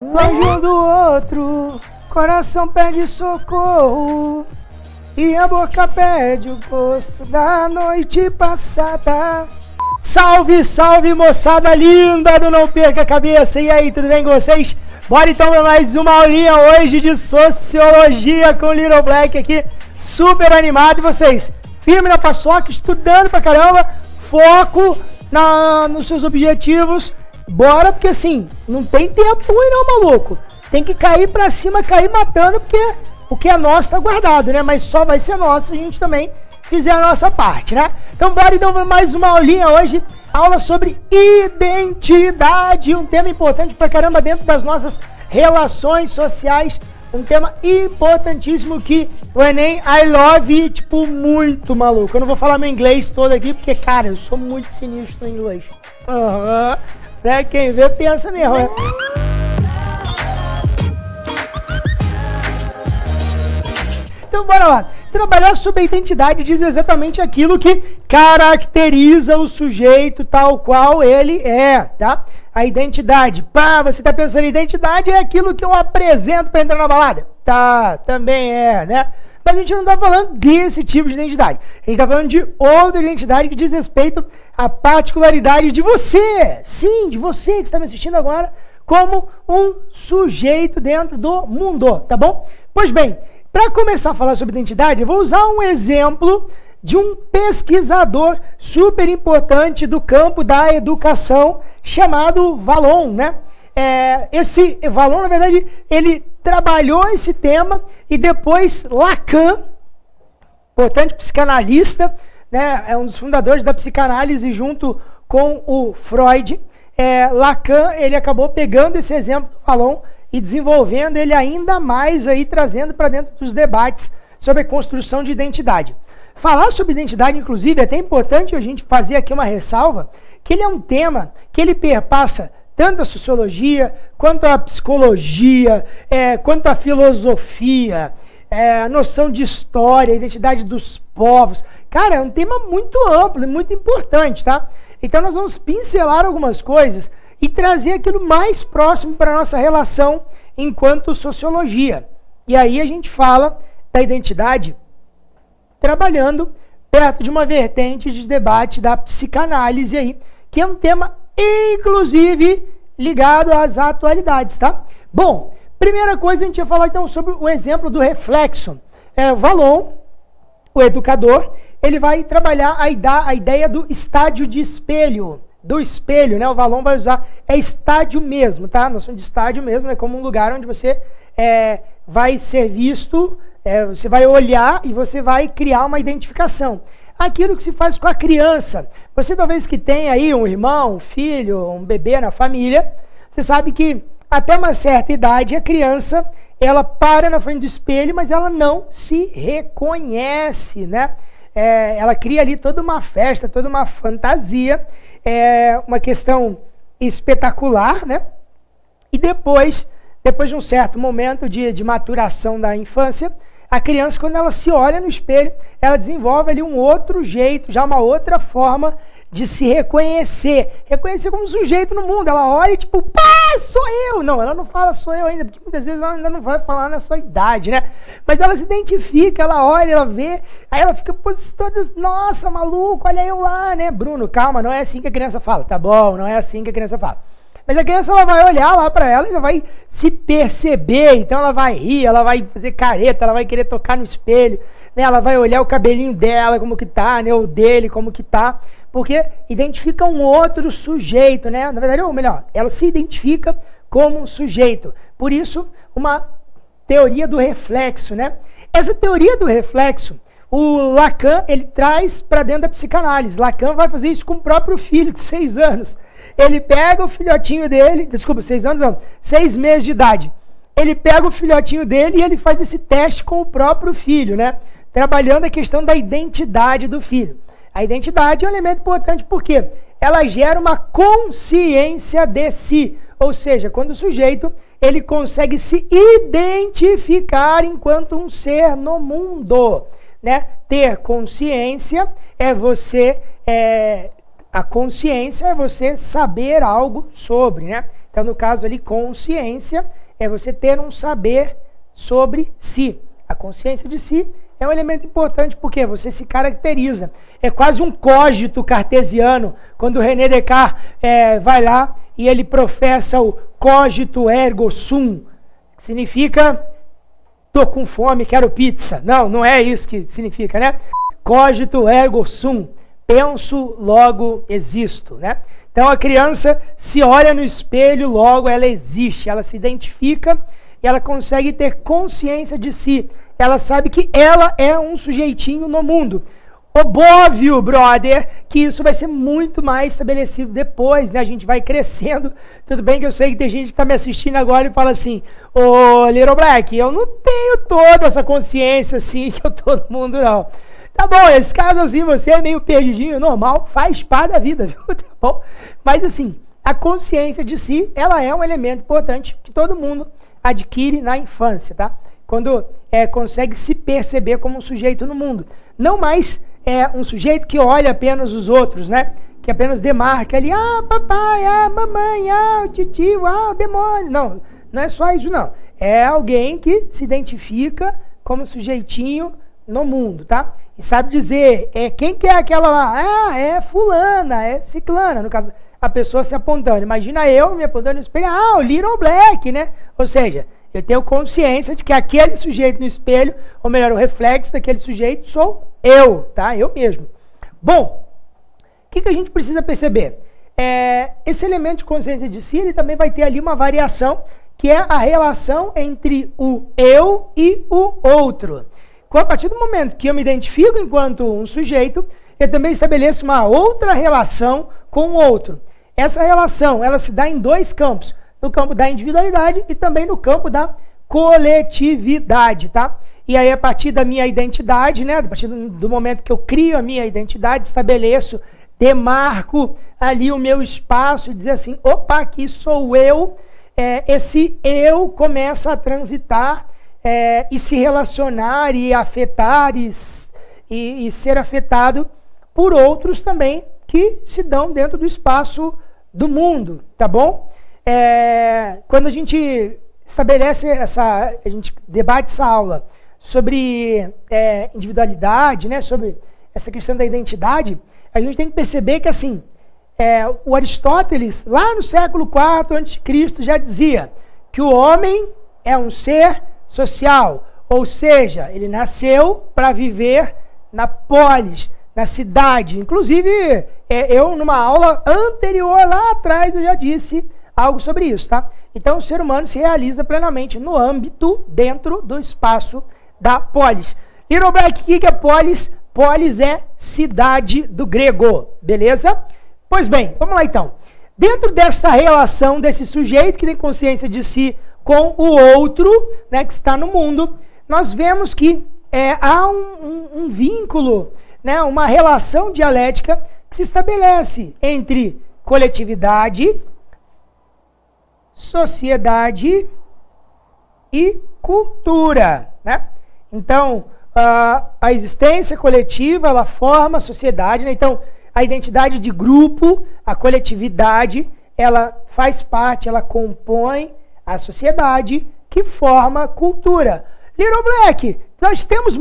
Longe do outro, coração pede socorro e a boca pede o gosto da noite passada. Salve, salve, moçada linda do Não Perca a Cabeça! E aí, tudo bem com vocês? Bora então para mais uma aulinha hoje de Sociologia com o Little Black aqui, super animado. E vocês, firme na paçoca, estudando pra caramba, foco nos seus objetivos. Bora, porque assim, não tem tempo ruim não, maluco. Tem que cair pra cima, cair matando, porque o que é nosso tá guardado, né? Mas só vai ser nosso se a gente também fizer a nossa parte, né? Então bora então mais uma aulinha hoje. Aula sobre identidade, um tema importante pra caramba dentro das nossas relações sociais. Um tema importantíssimo que o Enem I love, tipo, muito maluco. Eu não vou falar meu inglês todo aqui, porque, cara, eu sou muito sinistro em inglês. Né? Quem vê pensa mesmo, né? Então bora lá. Trabalhar sobre a identidade diz exatamente aquilo que caracteriza o sujeito tal qual ele é, tá? A identidade. Pá, você tá pensando em identidade é aquilo que eu apresento para entrar na balada? Tá, também é, né? Mas a gente não tá falando desse tipo de identidade. A gente tá falando de outra identidade que diz respeito à particularidade de você. Sim, de você que está me assistindo agora como um sujeito dentro do mundo, tá bom? Pois bem, para começar a falar sobre identidade, eu vou usar um exemplo de um pesquisador super importante do campo da educação chamado Vallon, né? Esse Vallon, na verdade, ele trabalhou esse tema e depois Lacan, importante psicanalista, né? É um dos fundadores da psicanálise junto com o Freud. Lacan, ele acabou pegando esse exemplo do Vallon e desenvolvendo ele ainda mais aí, trazendo para dentro dos debates sobre a construção de identidade. Falar sobre identidade, inclusive, é até importante a gente fazer aqui uma ressalva, que ele é um tema que ele perpassa tanto a sociologia, quanto a psicologia, quanto a filosofia, a noção de história, a identidade dos povos. Cara, é um tema muito amplo e muito importante, tá? Então nós vamos pincelar algumas coisas e trazer aquilo mais próximo para a nossa relação enquanto sociologia. E aí a gente fala da identidade trabalhando perto de uma vertente de debate da psicanálise aí, que é um tema inclusive ligado às atualidades, tá? Bom, primeira coisa a gente vai falar então sobre o exemplo do reflexo. Vallon, o educador, ele vai trabalhar a ideia do estádio de espelho. Do espelho, né? O Vallon vai usar, estádio mesmo, tá? A noção de estádio mesmo é como um lugar onde você vai ser visto, você vai olhar e você vai criar uma identificação. Aquilo que se faz com a criança. Você talvez que tenha aí um irmão, um filho, um bebê na família, você sabe que até uma certa idade a criança, ela para na frente do espelho, mas ela não se reconhece, né? Ela cria ali toda uma festa, toda uma fantasia, uma questão espetacular, né? E depois de um certo momento de maturação da infância, a criança, quando ela se olha no espelho, ela desenvolve ali um outro jeito, já uma outra forma de se reconhecer. Reconhecer como sujeito no mundo. Ela olha e tipo, pá, sou eu. Não, ela não fala sou eu ainda, porque muitas vezes ela ainda não vai falar nessa idade, né? Mas ela se identifica, ela olha, ela vê, aí ela fica toda, nossa, maluco, olha eu lá, né? Bruno, calma, não é assim que a criança fala. Tá bom, não é assim que a criança fala. Mas a criança, ela vai olhar lá pra ela e ela vai se perceber, então ela vai rir, ela vai fazer careta, ela vai querer tocar no espelho, né? Ela vai olhar o cabelinho dela, como que tá, né? O dele, como que tá, porque identifica um outro sujeito, né? Na verdade, ou melhor, ela se identifica como um sujeito. Por isso, uma teoria do reflexo, né? Essa teoria do reflexo, o Lacan, ele traz para dentro da psicanálise. Lacan vai fazer isso com o próprio filho de 6 anos. Ele pega o filhotinho dele, desculpa, 6 anos não, 6 meses de idade. Ele pega o filhotinho dele e ele faz esse teste com o próprio filho, né? Trabalhando a questão da identidade do filho. A identidade é um elemento importante porque ela gera uma consciência de si. Ou seja, quando o sujeito ele consegue se identificar enquanto um ser no mundo, né? Ter consciência é você A consciência é você saber algo sobre, né? Então, no caso ali, consciência é você ter um saber sobre si. A consciência de si é um elemento importante porque você se caracteriza. É quase um cogito cartesiano, quando o René Descartes vai lá e ele professa o cogito ergo sum, que significa tô com fome, quero pizza. Não, não é isso que significa, né? Cogito ergo sum, penso, logo existo, né? Então a criança se olha no espelho, logo ela existe, ela se identifica e ela consegue ter consciência de si. Ela sabe que ela é um sujeitinho no mundo. Óbvio, brother, que isso vai ser muito mais estabelecido depois, né? A gente vai crescendo. Tudo bem que eu sei que tem gente que está me assistindo agora e fala assim, ô Little Black, eu não tenho toda essa consciência assim que eu tô no mundo, não. Tá bom, esse caso assim, você é meio perdidinho, normal, faz parte da vida, viu? Tá bom? Mas assim, a consciência de si, ela é um elemento importante que todo mundo adquire na infância, tá? Quando consegue se perceber como um sujeito no mundo. Não mais um sujeito que olha apenas os outros, né? Que apenas demarca ali, papai, mamãe, o titio, o demônio. Não, não é só isso, não. É alguém que se identifica como sujeitinho no mundo, tá? E sabe dizer, quem que é aquela lá? É fulana, é ciclana. No caso, a pessoa se apontando. Imagina eu me apontando no espelho, o Little Black, né? Ou seja, eu tenho consciência de que aquele sujeito no espelho, ou melhor, o reflexo daquele sujeito sou eu, tá? Eu mesmo. Bom, o que a gente precisa perceber? Esse elemento de consciência de si, ele também vai ter ali uma variação, que é a relação entre o eu e o outro. A partir do momento que eu me identifico enquanto um sujeito, eu também estabeleço uma outra relação com o outro. Essa relação, ela se dá em dois campos. No campo da individualidade e também no campo da coletividade, tá? E aí, a partir da minha identidade, né? A partir do momento que eu crio a minha identidade, estabeleço, demarco ali o meu espaço e dizer assim, opa, aqui sou eu. Esse eu começa a transitar e se relacionar e afetar e ser afetado por outros também que se dão dentro do espaço do mundo, tá bom? Quando a gente estabelece a gente debate essa aula sobre individualidade, né, sobre essa questão da identidade, a gente tem que perceber que assim, o Aristóteles, lá no século IV a.C., já dizia que o homem é um ser social, ou seja, ele nasceu para viver na polis, na cidade. Inclusive, eu numa aula anterior lá atrás eu já disse algo sobre isso, tá? Então o ser humano se realiza plenamente no âmbito, dentro do espaço da polis. Little Black, o que é polis? Polis é cidade do grego, beleza? Pois bem, vamos lá então. Dentro dessa relação desse sujeito que tem consciência de si com o outro, né, que está no mundo, nós vemos que há um vínculo, né, uma relação dialética que se estabelece entre coletividade, sociedade e cultura, né? Então, a existência coletiva, ela forma a sociedade, né? Então, a identidade de grupo, a coletividade, ela faz parte, ela compõe a sociedade que forma a cultura. Little Black, nós temos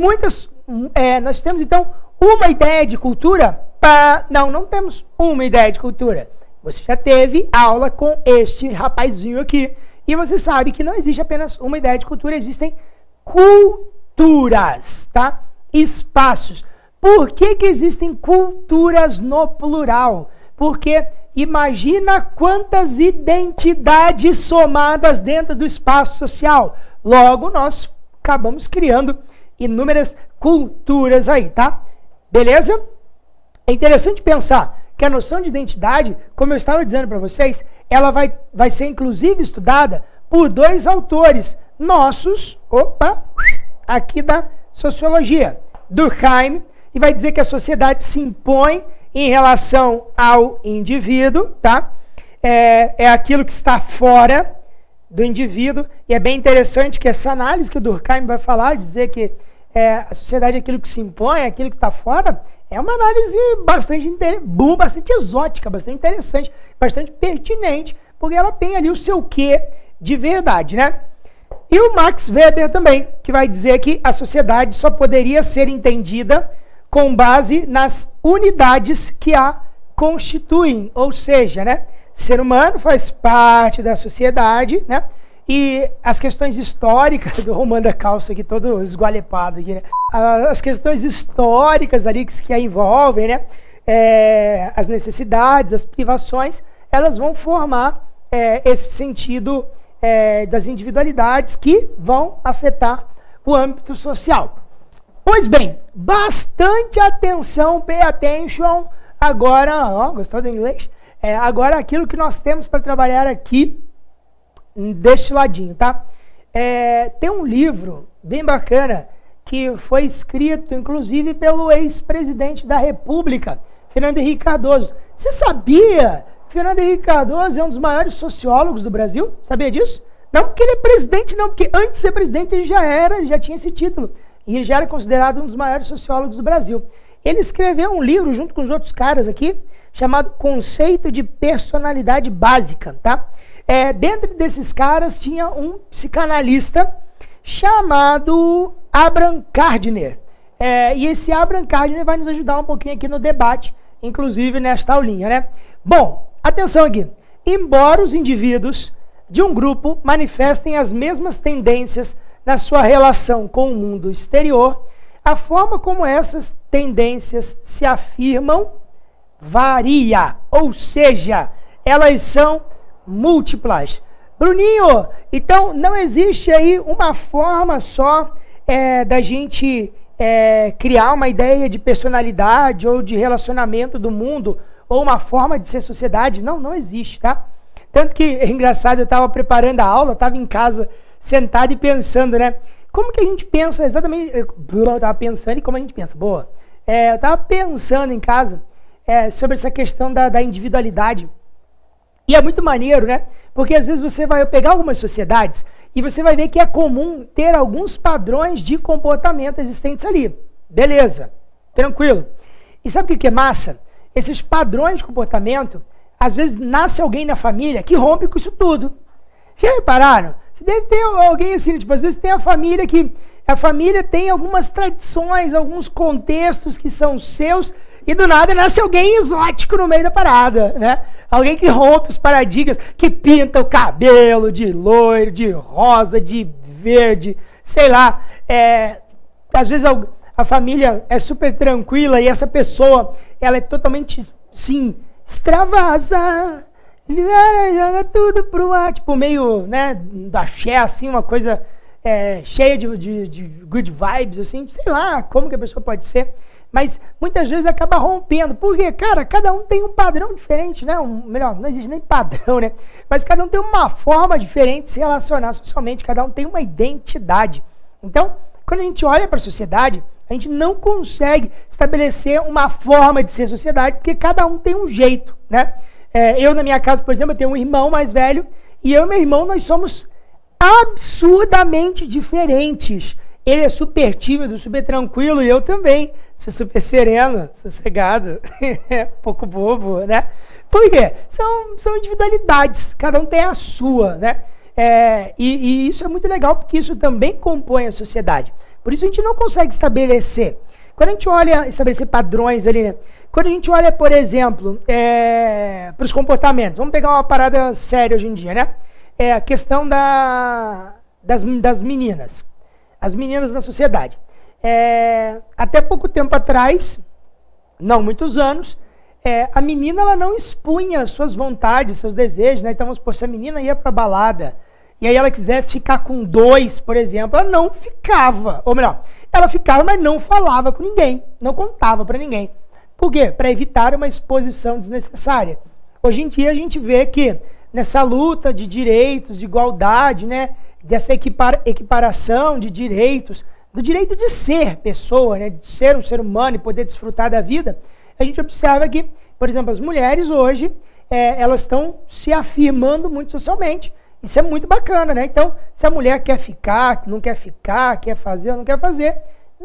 então uma ideia de cultura? Não temos uma ideia de cultura. Você já teve aula com este rapazinho aqui e você sabe que não existe apenas uma ideia de cultura, existem culturas, tá? Espaços. Por que existem culturas no plural? Porque imagina quantas identidades somadas dentro do espaço social. Logo, nós acabamos criando inúmeras culturas aí, tá? Beleza? É interessante pensar que a noção de identidade, como eu estava dizendo para vocês, ela vai ser inclusive estudada por dois autores nossos, aqui da sociologia, Durkheim, e vai dizer que a sociedade se impõe em relação ao indivíduo, tá? É aquilo que está fora do indivíduo, e é bem interessante que essa análise que o Durkheim vai falar, dizer que a sociedade é aquilo que se impõe, é aquilo que está fora, é uma análise bastante exótica, bastante interessante, bastante pertinente, porque ela tem ali o seu quê de verdade, né? E o Max Weber também, que vai dizer que a sociedade só poderia ser entendida com base nas unidades que a constituem, ou seja, né, ser humano faz parte da sociedade, né, e as questões históricas do Romano da Calça aqui, todo esgualepado aqui, né, as questões históricas ali que a envolvem, né, as necessidades, as privações, elas vão formar esse sentido das individualidades que vão afetar o âmbito social. Pois bem, bastante atenção, pay attention, agora, ó, gostou do inglês? Agora aquilo que nós temos para trabalhar aqui deste ladinho, tá? Tem um livro bem bacana que foi escrito, inclusive, pelo ex-presidente da República, Fernando Henrique Cardoso. Você sabia? Fernando Henrique Cardoso é um dos maiores sociólogos do Brasil. Sabia disso? Não porque ele é presidente, não, porque antes de ser presidente ele já tinha esse título. E ele já era considerado um dos maiores sociólogos do Brasil. Ele escreveu um livro, junto com os outros caras aqui, chamado Conceito de Personalidade Básica, tá? Dentro desses caras tinha um psicanalista chamado Abraham Gardner. E esse Abraham Gardner vai nos ajudar um pouquinho aqui no debate, inclusive nesta aulinha, né? Bom, atenção aqui. Embora os indivíduos de um grupo manifestem as mesmas tendências na sua relação com o mundo exterior, a forma como essas tendências se afirmam varia, ou seja, elas são múltiplas. Bruninho, então não existe aí uma forma só da gente criar uma ideia de personalidade ou de relacionamento do mundo, ou uma forma de ser sociedade? Não existe, tá? Tanto que, é engraçado, eu estava preparando a aula, estava em casa, sentado e pensando, né? Como que a gente pensa exatamente... Eu estava pensando e como a gente pensa. Boa. Eu estava pensando em casa sobre essa questão da individualidade. E é muito maneiro, né? Porque às vezes você vai pegar algumas sociedades e você vai ver que é comum ter alguns padrões de comportamento existentes ali. Beleza. Tranquilo. E sabe o que é massa? Esses padrões de comportamento, às vezes nasce alguém na família que rompe com isso tudo. Já repararam? Você deve ter alguém assim, tipo, às vezes tem a família que... A família tem algumas tradições, alguns contextos que são seus, e do nada nasce alguém exótico no meio da parada, né? Alguém que rompe os paradigmas, que pinta o cabelo de loiro, de rosa, de verde, sei lá. Às vezes a família é super tranquila e essa pessoa, ela é totalmente, sim, extravasa, joga tudo pro ar, tipo meio, né, da axé, assim, uma coisa cheia de good vibes, assim, sei lá como que a pessoa pode ser, mas muitas vezes acaba rompendo, porque, cara, cada um tem um padrão diferente, né, melhor, não existe nem padrão, né, mas cada um tem uma forma diferente de se relacionar socialmente, cada um tem uma identidade. Então, quando a gente olha para a sociedade, a gente não consegue estabelecer uma forma de ser sociedade, porque cada um tem um jeito, né? Eu, na minha casa, por exemplo, eu tenho um irmão mais velho, e eu e meu irmão, nós somos absurdamente diferentes. Ele é super tímido, super tranquilo, e eu também. Sou super sereno, sossegado, pouco bobo, né? Por quê? São individualidades, cada um tem a sua, né? E isso é muito legal, porque isso também compõe a sociedade. Por isso a gente não consegue estabelecer. Quando a gente olha, estabelecer padrões ali, né? Quando a gente olha, por exemplo, para os comportamentos, vamos pegar uma parada séria hoje em dia, né? A questão das meninas. As meninas na sociedade. Até pouco tempo atrás, não muitos anos, a menina ela não expunha suas vontades, seus desejos, né? Então, vamos supor, se a menina ia para balada, e aí ela quisesse ficar com 2, por exemplo, ela não ficava. Ou melhor, ela ficava, mas não falava com ninguém, não contava para ninguém. Por quê? Para evitar uma exposição desnecessária. Hoje em dia a gente vê que nessa luta de direitos, de igualdade, né, dessa equiparação de direitos, do direito de ser pessoa, né, de ser um ser humano e poder desfrutar da vida, a gente observa que, por exemplo, as mulheres hoje, elas estão se afirmando muito socialmente. Isso é muito bacana, né? Então, se a mulher quer ficar, não quer ficar, quer fazer ou não quer fazer,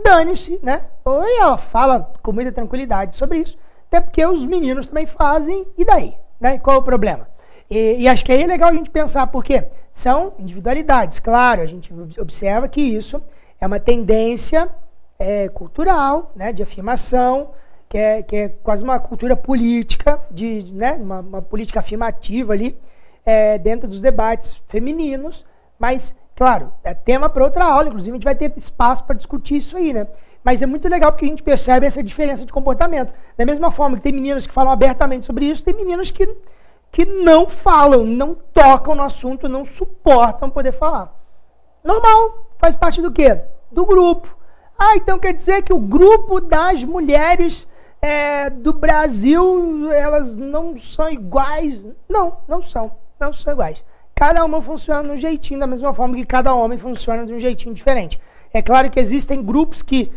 dane-se, né? Ou ela fala com muita tranquilidade sobre isso, até porque os meninos também fazem, e daí? Né? Qual é o problema? E acho que aí é legal a gente pensar, porque são individualidades. Claro, a gente observa que isso é uma tendência cultural, né, de afirmação, que é quase uma cultura política, né, uma política afirmativa ali, dentro dos debates femininos, mas, claro, é tema para outra aula, inclusive a gente vai ter espaço para discutir isso aí, né? Mas é muito legal porque a gente percebe essa diferença de comportamento. Da mesma forma que tem meninas que falam abertamente sobre isso, tem meninas que não falam, não tocam no assunto, não suportam poder falar. Normal, faz parte do quê? Do grupo. Ah, então quer dizer que o grupo das mulheres do Brasil, elas não são iguais? Não, não são iguais. Cada uma funciona de um jeitinho, da mesma forma que cada homem funciona de um jeitinho diferente. É claro que existem grupos que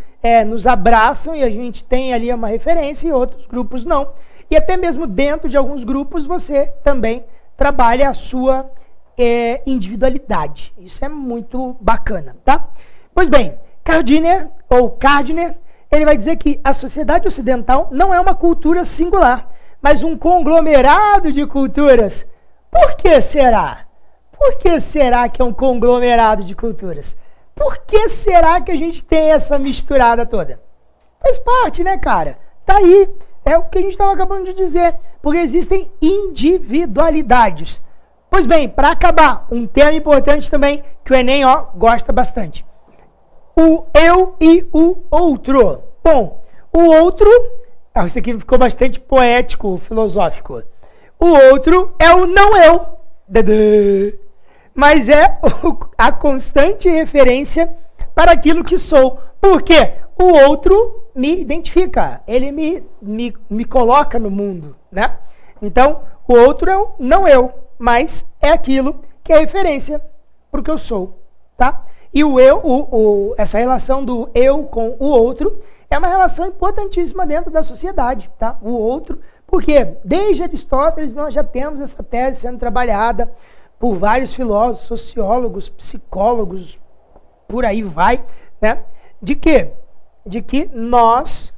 nos abraçam e a gente tem ali uma referência e outros grupos não. E até mesmo dentro de alguns grupos você também trabalha a sua individualidade. Isso é muito bacana, tá? Pois bem, Gardner, ele vai dizer que a sociedade ocidental não é uma cultura singular, mas um conglomerado de culturas. Por que será? Por que será que é um conglomerado de culturas? Por que será que a gente tem essa misturada toda? Faz parte, né, cara? Tá aí. É o que a gente estava acabando de dizer. Porque existem individualidades. Pois bem, para acabar, um tema importante também, que o Enem gosta bastante. O eu e o outro. Bom, o outro, isso aqui ficou bastante poético, filosófico. O outro é o não eu. Mas é a constante referência para aquilo que sou. Por quê? O outro me identifica, ele me coloca no mundo, né? Então, o outro é o não eu, mas é aquilo que é referência para o que eu sou, tá? E o eu, essa relação do eu com o outro é uma relação importantíssima dentro da sociedade, tá? O outro, porque desde Aristóteles nós já temos essa tese sendo trabalhada por vários filósofos, sociólogos, psicólogos, por aí vai, né? De quê? De que nós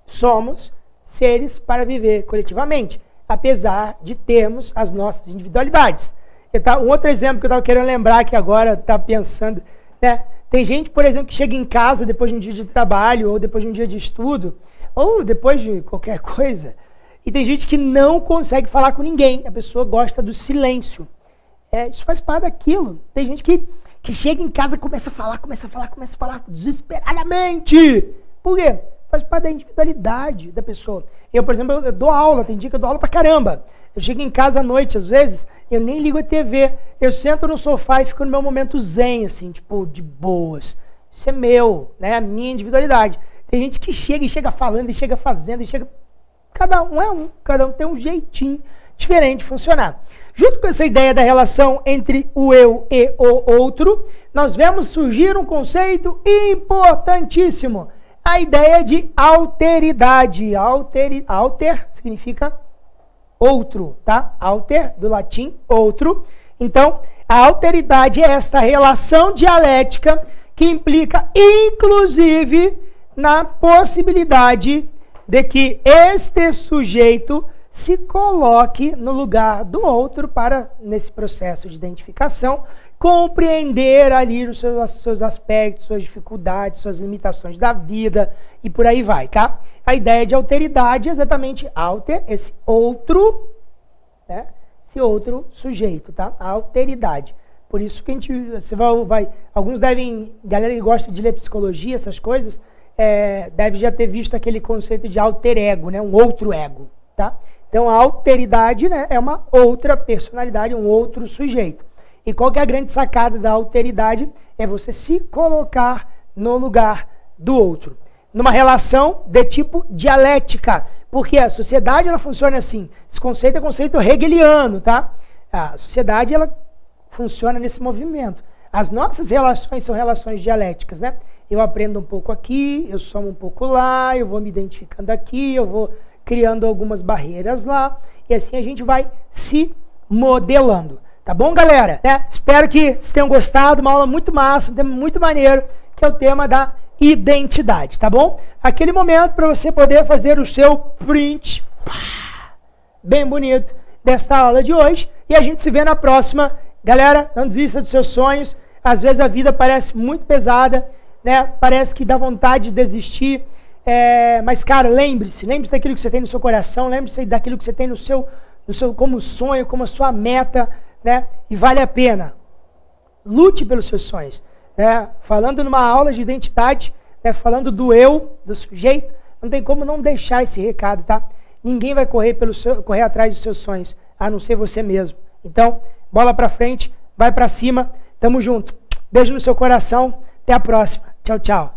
somos seres para viver coletivamente, apesar de termos as nossas individualidades. Um outro exemplo que eu estava querendo lembrar que agora está pensando, né? Tem gente, por exemplo, que chega em casa depois de um dia de trabalho, ou depois de um dia de estudo, ou depois de qualquer coisa, e tem gente que não consegue falar com ninguém, a pessoa gosta do silêncio. Isso faz parte daquilo. Tem gente que chega em casa e começa a falar desesperadamente. Por quê? Faz parte da individualidade da pessoa. Eu, por exemplo, eu dou aula, tem dia que eu dou aula pra caramba. Eu chego em casa à noite, às vezes, eu nem ligo a TV. Eu sento no sofá e fico no meu momento zen, assim, tipo, de boas. Isso é meu, né? A minha individualidade. Tem gente que chega falando, e chega fazendo, e chega... Cada um tem um jeitinho diferente de funcionar. Junto com essa ideia da relação entre o eu e o outro, nós vemos surgir um conceito importantíssimo. A ideia de alteridade. Alter significa outro, tá? Alter, do latim, outro. Então, a alteridade é esta relação dialética que implica, inclusive, na possibilidade de que este sujeito se coloque no lugar do outro para, nesse processo de identificação, compreender ali os seus aspectos, suas dificuldades, suas limitações da vida e por aí vai, tá? A ideia de alteridade é exatamente alter, esse outro, né? Esse outro sujeito, tá? A alteridade. Por isso que a gente, alguns devem, galera que gosta de ler psicologia, essas coisas, deve já ter visto aquele conceito de alter ego, né? Um outro ego, tá? Então, a alteridade, né, é uma outra personalidade, um outro sujeito. E qual que é a grande sacada da alteridade? É você se colocar no lugar do outro. Numa relação de tipo dialética. Porque a sociedade, ela funciona assim. Esse conceito é conceito hegeliano, tá? A sociedade, ela funciona nesse movimento. As nossas relações são relações dialéticas, né? Eu aprendo um pouco aqui, eu somo um pouco lá, eu vou me identificando aqui, eu vou criando algumas barreiras lá, e assim a gente vai se modelando. Tá bom, galera? Espero que vocês tenham gostado, uma aula muito massa, um tema muito maneiro, que é o tema da identidade, tá bom? Aquele momento para você poder fazer o seu print, bem bonito, desta aula de hoje, e a gente se vê na próxima. Galera, não desista dos seus sonhos. Às vezes a vida parece muito pesada, né? Parece que dá vontade de desistir. Mas, cara, lembre-se daquilo que você tem no seu coração, lembre-se daquilo que você tem no seu como sonho, como a sua meta, né? E vale a pena. Lute pelos seus sonhos. Né? Falando numa aula de identidade, né? Falando do eu, do sujeito, não tem como não deixar esse recado, tá? Ninguém vai correr atrás dos seus sonhos, a não ser você mesmo. Então, bola pra frente, vai pra cima, tamo junto. Beijo no seu coração, até a próxima. Tchau, tchau.